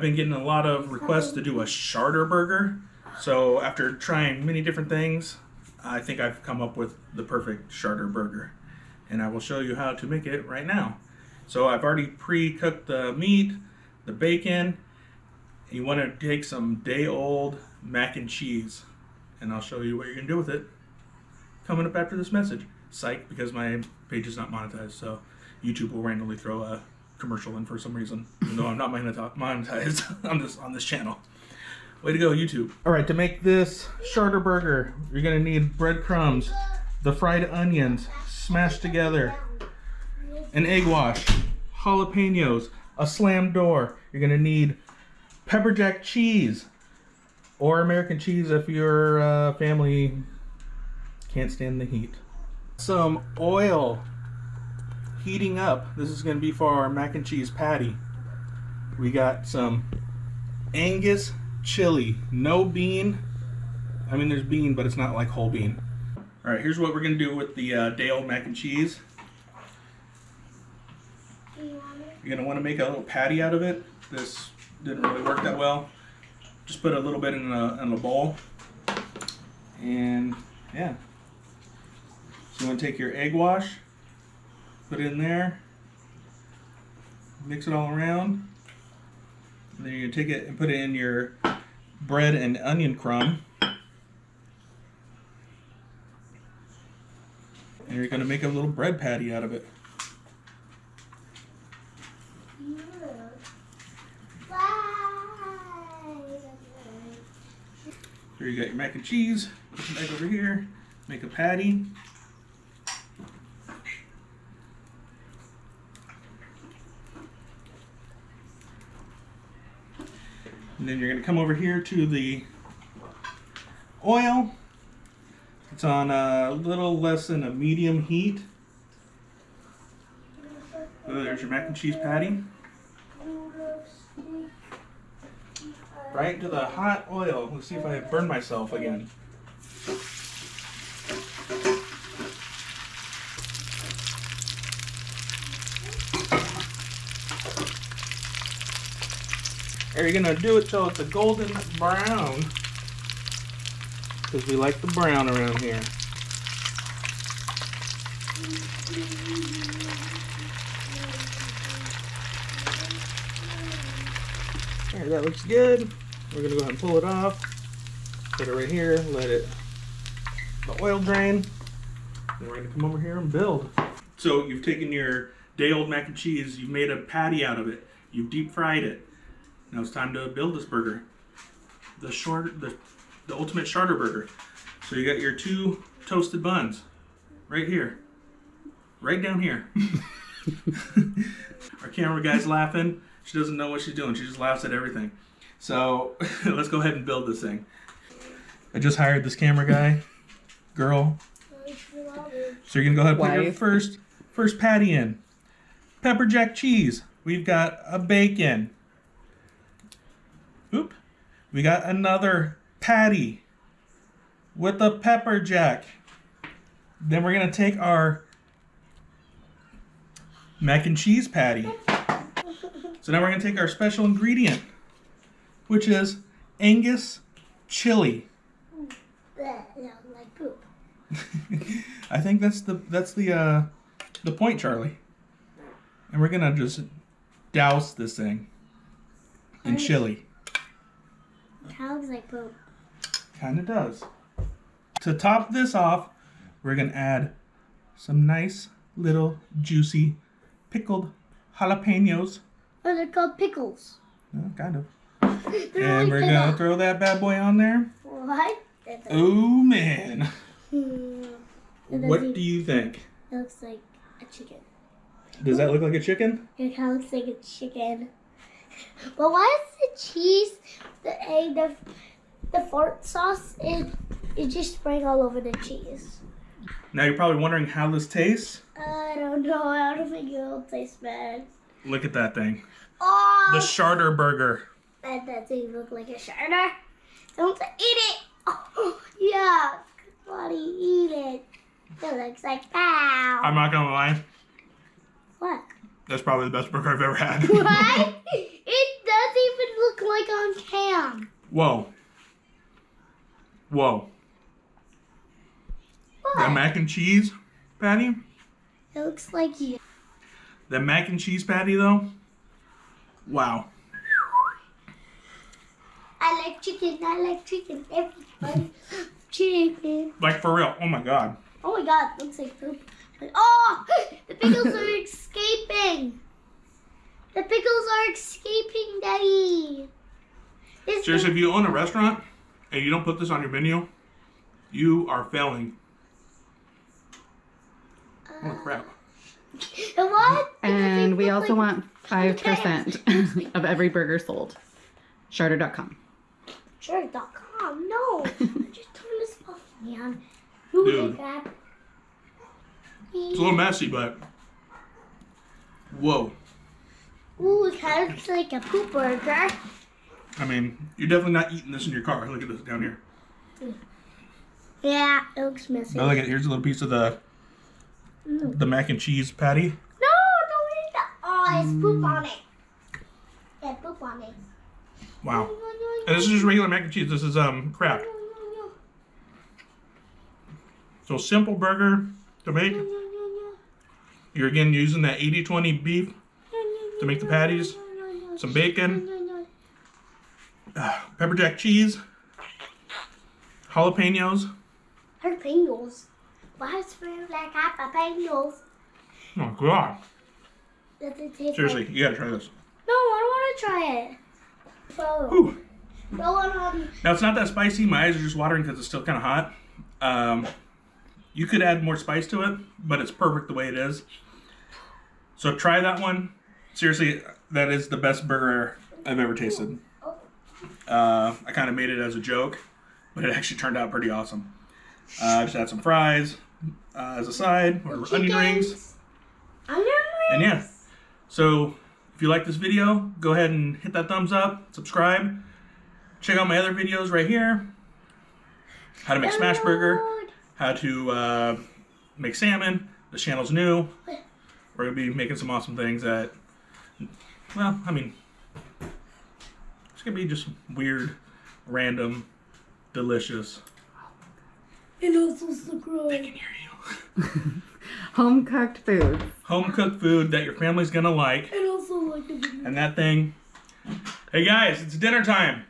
been getting a lot of requests to do a Sharter burger. So after trying many different things, I think I've come up with the perfect Sharter burger. And I will show you how to make it right now. So I've already pre-cooked the meat, the bacon. You want to take some day-old mac and cheese. And I'll show you what you're going to do with it coming up after this message. Psych, because my page is not monetized, so YouTube will randomly throw a commercial in for some reason, even though I'm not monetized on this channel. Way to go, YouTube. All right, to make this Sharter burger, you're gonna need breadcrumbs, the fried onions smashed together, an egg wash, jalapeños, a slam door. You're gonna need pepper jack cheese or American cheese if your family can't stand the heat. Some oil heating up. This is going to be for our mac and cheese patty. We got some Angus chili, no bean. I mean, there's bean, but it's not like whole bean. All right, here's what we're going to do with the day-old mac and cheese. You're going to want to make a little patty out of it. This didn't really work that well. Just put a little bit in a bowl. And yeah. So you want to take your egg wash, put it in there, mix it all around, and then you're going to take it and put it in your bread and onion crumb. And you're going to make a little bread patty out of it. Here you got your mac and cheese. Put it back over here. Make a patty. And then you're going to come over here to the oil. It's on a little less than a medium heat. So there's your mac and cheese patty. Right into the hot oil. Let's see if I burn myself again. Are you gonna do it till it's a golden brown? Because we like the brown around here. There, that looks good. We're gonna go ahead and pull it off. Put it right here, let it, the oil drain. Then we're gonna come over here and build. So you've taken your day-old mac and cheese, you've made a patty out of it, you've deep fried it. Now it's time to build this burger. The ultimate Sharter burger. So you got your 2 toasted buns right here. Right down here. Our camera guy's laughing. She doesn't know what she's doing. She just laughs at everything. So let's go ahead and build this thing. I just hired this camera guy, girl. So you're gonna go ahead and put your first patty in. Pepper jack cheese. We've got a bacon. Oop. We got another patty with a pepper jack. Then we're gonna take our mac and cheese patty. So now we're gonna take our special ingredient, which is Angus chili. Like poop. I think that's the point, Charlie. And we're gonna just douse this thing in chili. Kind of looks like poop. Kind of does. To top this off, we're gonna add some nice little juicy pickled jalapeños. Oh, they're called pickles. Kind of. And we're gonna throw that bad boy on there. What? Oh man. What do you think? It looks like a chicken. Does that look like a chicken? It kind of looks like a chicken. But why is the cheese, the egg, the fart sauce, it just spraying all over the cheese? Now you're probably wondering how this tastes. I don't know. I don't think it'll taste bad. Look at that thing. Oh! The Sharter burger. That doesn't look like a Sharter. Don't eat it. Oh, yeah. Buddy, eat it. It looks like pow. I'm not gonna lie. What? That's probably the best burger I've ever had. What? It doesn't even look like ham. Whoa. Whoa. What? That mac and cheese patty? It looks like you. That mac and cheese patty, though? Wow. I like chicken. Everybody chicken. Like, for real. Oh, my God. Oh my god, looks like poop. Oh, the pickles are escaping. The pickles are escaping, Daddy. Seriously, if you own a restaurant and you don't put this on your menu, you are failing. Oh, crap. What? And we also want 5% of every burger sold. Sharter.com. Sharter.com. No. Just turn this off, man. Who Dude. did that? It's a little messy, but... Whoa. Ooh, it kind of looks like a poop burger. I mean, you're definitely not eating this in your car. Look at this down here. Yeah, it looks messy. Now look at, here's a little piece of the mac and cheese patty. No, don't eat that. Oh, it's poop on it. Yeah, poop on it. Wow. And this is just regular mac and cheese. This is Kraft. So simple burger to make. You're again using that 80-20 beef to make the patties. Some bacon. Pepper jack cheese. Jalapeños. Jalapeños. Why does it smell like jalapeños? Oh God. Does it taste Seriously, like... you gotta try this. No, I don't want to try it. So, Whew. go on. Now it's not that spicy. My eyes are just watering because it's still kind of hot. You could add more spice to it, but it's perfect the way it is. So try that one. Seriously, that is the best burger I've ever tasted. I kind of made it as a joke, but it actually turned out pretty awesome. Just add some fries as a side, or onion rings. Onion rings? And yeah, so if you like this video, go ahead and hit that thumbs up, subscribe. Check out my other videos right here. How to make smash burger, how to make salmon. This channel's new. We're going to be making some awesome things that, well, I mean, it's going to be just weird, random, delicious. And also subscribe. I can hear you. Home cooked food. Home cooked food that your family's going to like. And also like the video. And that thing. Hey guys, it's dinner time.